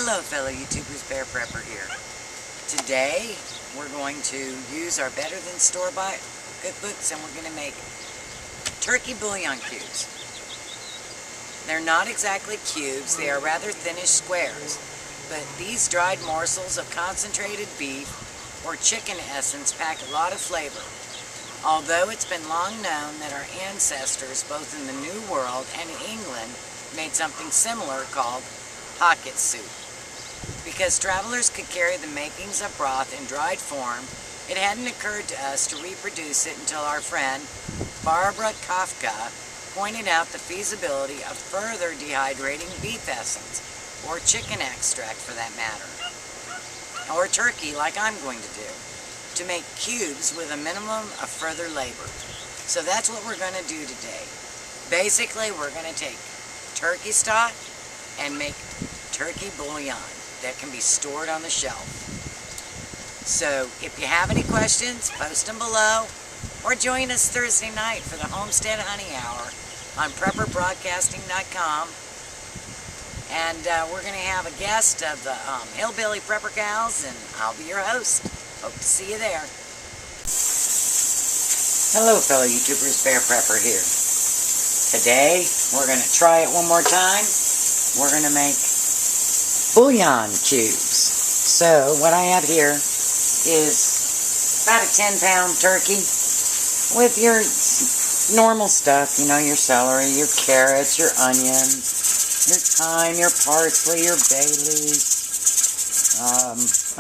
Hello fellow YouTubers, Bear Prepper here. Today we're going to use our better than store-bought cookbooks and we're going to make turkey bouillon cubes. They're not exactly cubes, they are rather thinnish squares, but these dried morsels of concentrated beef or chicken essence pack a lot of flavor. Although it's been long known that our ancestors, both in the New World and in England, made something similar called pocket soup. Because travelers could carry the makings of broth in dried form, it hadn't occurred to us to reproduce it until our friend Barbara Kafka pointed out the feasibility of further dehydrating beef essence, or chicken extract for that matter, or turkey like I'm going to do, to make cubes with a minimum of further labor. So that's what we're going to do today. Basically, we're going to take turkey stock and make turkey bouillon that can be stored on the shelf. So if you have any questions, post them below, or join us Thursday night for the Homestead Honey Hour on PrepperBroadcasting.com. And we're going to have a guest of the Hillbilly Prepper Gals, and I'll be your host. Hope to see you there. Hello fellow YouTubers, Bear Prepper here. Today we're going to try it one more time. We're going to make bouillon cubes. So what I have here is about a 10-pound turkey with your normal stuff, you know, your celery, your carrots, your onions, your thyme, your parsley, your bay leaves.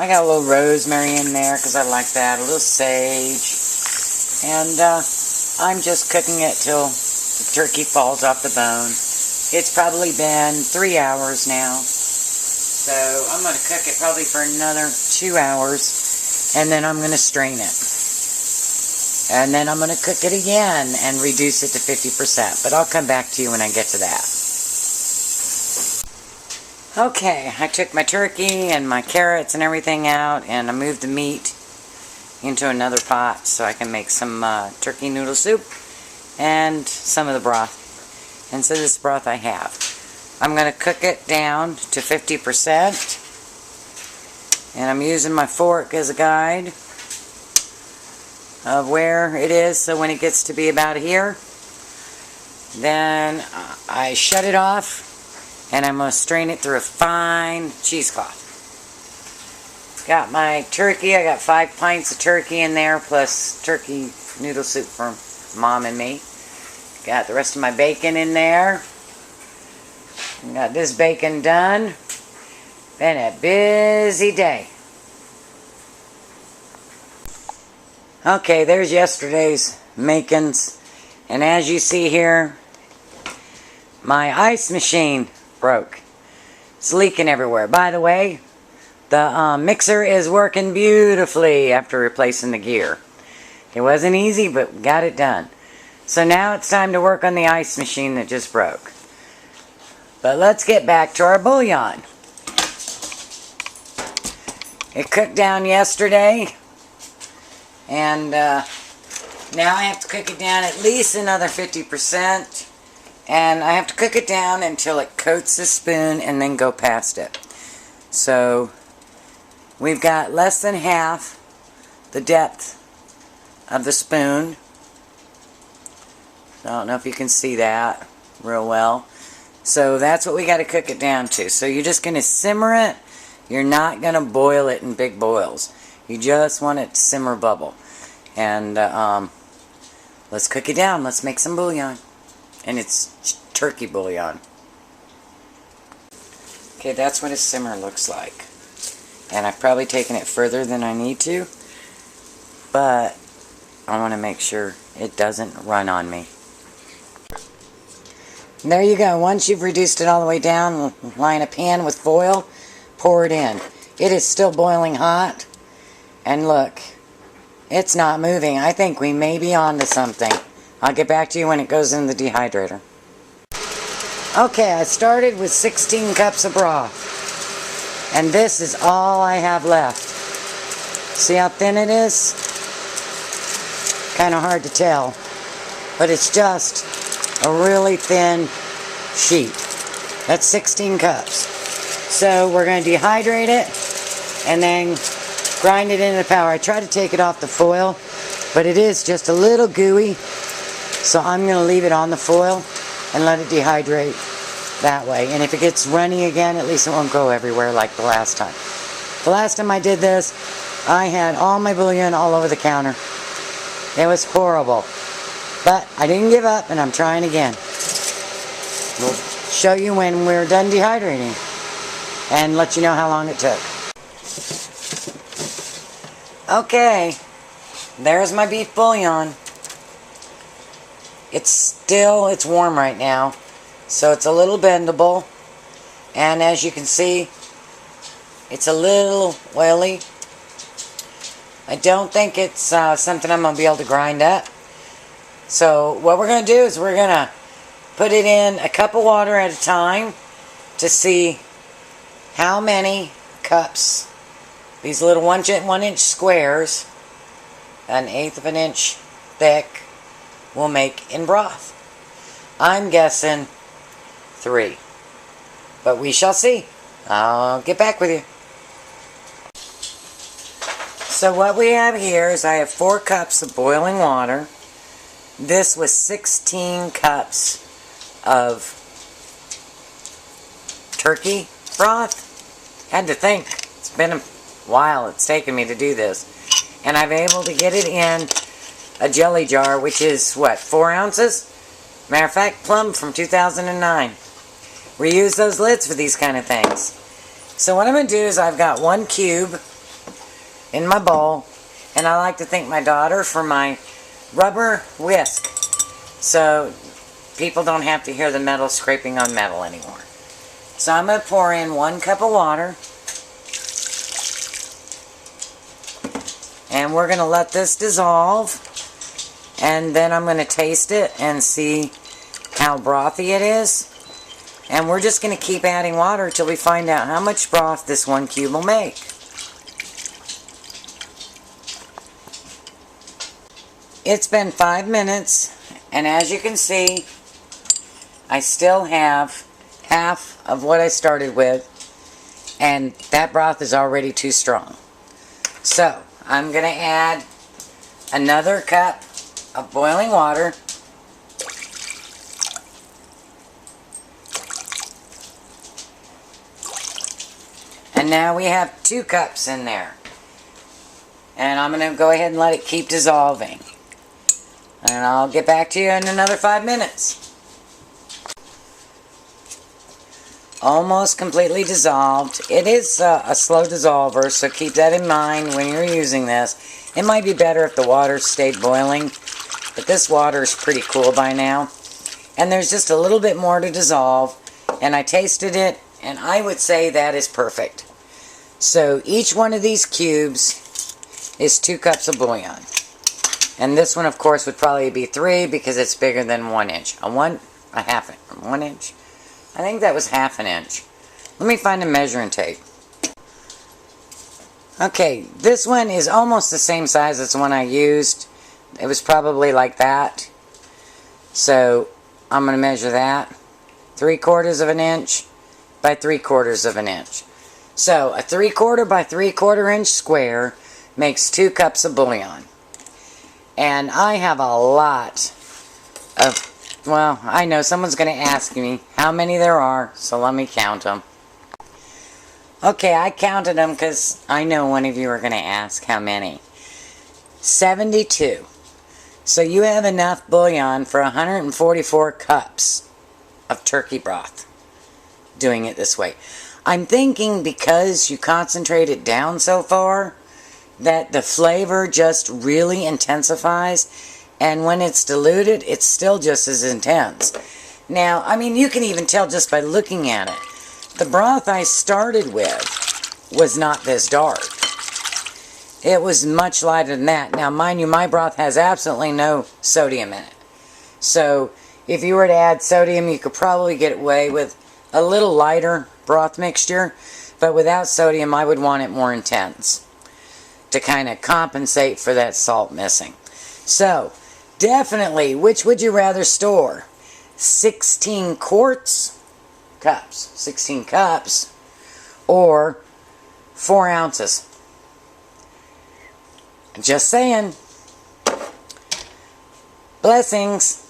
I got a little rosemary in there because I like that, a little sage, and I'm just cooking it till the turkey falls off the bone. It's probably been 3 hours now, so I'm going to cook it probably for another 2 hours, and then I'm going to strain it. And then I'm going to cook it again and reduce it to 50%, but I'll come back to you when I get to that. Okay, I took my turkey and my carrots and everything out, and I moved the meat into another pot so I can make some turkey noodle soup and some of the broth. And so this broth I have. I'm going to cook it down to 50%, and I'm using my fork as a guide of where it is, so when it gets to be about here, then I shut it off. And I'm going to strain it through a fine cheesecloth. Got my turkey. I got 5 pints of turkey in there, plus turkey noodle soup for Mom and me. Got the rest of my bacon in there. Got this bacon done. Been a busy day. Okay, there's yesterday's makings. And as you see here, my ice machine broke. It's leaking everywhere. By the way, the mixer is working beautifully after replacing the gear. It wasn't easy, but got it done. So now it's time to work on the ice machine that just broke. But let's get back to our bouillon. It cooked down yesterday, and now I have to cook it down at least another 50%. And I have to cook it down until it coats the spoon and then go past it. So we've got less than half the depth of the spoon. I don't know if you can see that real well. So that's what we got to cook it down to. So you're just going to simmer it. You're not going to boil it in big boils. You just want it to simmer bubble. And let's cook it down. Let's make some bouillon. And it's turkey bouillon. Okay, that's what a simmer looks like. And I've probably taken it further than I need to, but I want to make sure it doesn't run on me. And there you go. Once you've reduced it all the way down, line a pan with foil, pour it in. It is still boiling hot, and look, it's not moving. I think we may be on to something. I'll get back to you when it goes in the dehydrator. Okay, I started with 16 cups of broth. And this is all I have left. See how thin it is? Kind of hard to tell. But it's just a really thin sheet. That's 16 cups. So we're going to dehydrate it and then grind it into the powder. I try to take it off the foil, but it is just a little gooey. So I'm going to leave it on the foil and let it dehydrate that way. And if it gets runny again, at least it won't go everywhere like the last time. The last time I did this, I had all my bouillon all over the counter. It was horrible. But I didn't give up, and I'm trying again. We'll show you when we're done dehydrating and let you know how long it took. Okay, there's my beef bouillon. It's warm right now, so it's a little bendable. And as you can see, it's a little oily. I don't think it's something I'm going to be able to grind up. So what we're going to do is we're going to put it in a cup of water at a time to see how many cups these little 1 inch squares, 1/8 of an inch thick, will make in broth. I'm guessing 3, but we shall see. I'll get back with you. So what we have here is I have 4 cups of boiling water. This was 16 cups of turkey broth. Had to think. It's been a while it's taken me to do this. And I'm able to get it in a jelly jar, which is, what, 4 ounces? Matter of fact, Plum from 2009. We use those lids for these kind of things. So what I'm going to do is I've got 1 cube in my bowl, and I like to thank my daughter for my rubber whisk, so people don't have to hear the metal scraping on metal anymore. So I'm going to pour in 1 cup of water, and we're going to let this dissolve, and then I'm going to taste it and see how brothy it is. And we're just going to keep adding water till we find out how much broth this 1 cube will make. It's been 5 minutes, and as you can see, I still have half of what I started with, and that broth is already too strong. So, I'm going to add another cup of boiling water. And now we have 2 cups in there. And I'm going to go ahead and let it keep dissolving. And I'll get back to you in another 5 minutes. Almost completely dissolved. It is a slow dissolver, so keep that in mind when you're using this. It might be better if the water stayed boiling, but this water is pretty cool by now. And there's just a little bit more to dissolve, and I tasted it, and I would say that is perfect. So each one of these cubes is 2 cups of bouillon. And this one, of course, would probably be 3 because it's bigger than 1 inch. 1 inch? I think that was half an inch. Let me find a measuring tape. Okay, this one is almost the same size as the one I used. It was probably like that. So, I'm going to measure that. 3/4 of an inch by 3/4 of an inch. So, a 3/4 by 3/4 inch square makes 2 cups of bouillon. And I have a lot of, well, I know someone's going to ask me how many there are, so let me count them. Okay, I counted them because I know one of you are going to ask how many. 72. So you have enough bouillon for 144 cups of turkey broth doing it this way. I'm thinking because you concentrate it down so far, that the flavor just really intensifies, and when it's diluted, it's still just as intense. Now, I mean, you can even tell just by looking at it. The broth I started with was not this dark. It was much lighter than that. Now, mind you, my broth has absolutely no sodium in it. So, if you were to add sodium, you could probably get away with a little lighter broth mixture, but without sodium, I would want it more intense to kind of compensate for that salt missing. So, definitely, which would you rather store? 16 cups, or 4 ounces. Just saying. Blessings.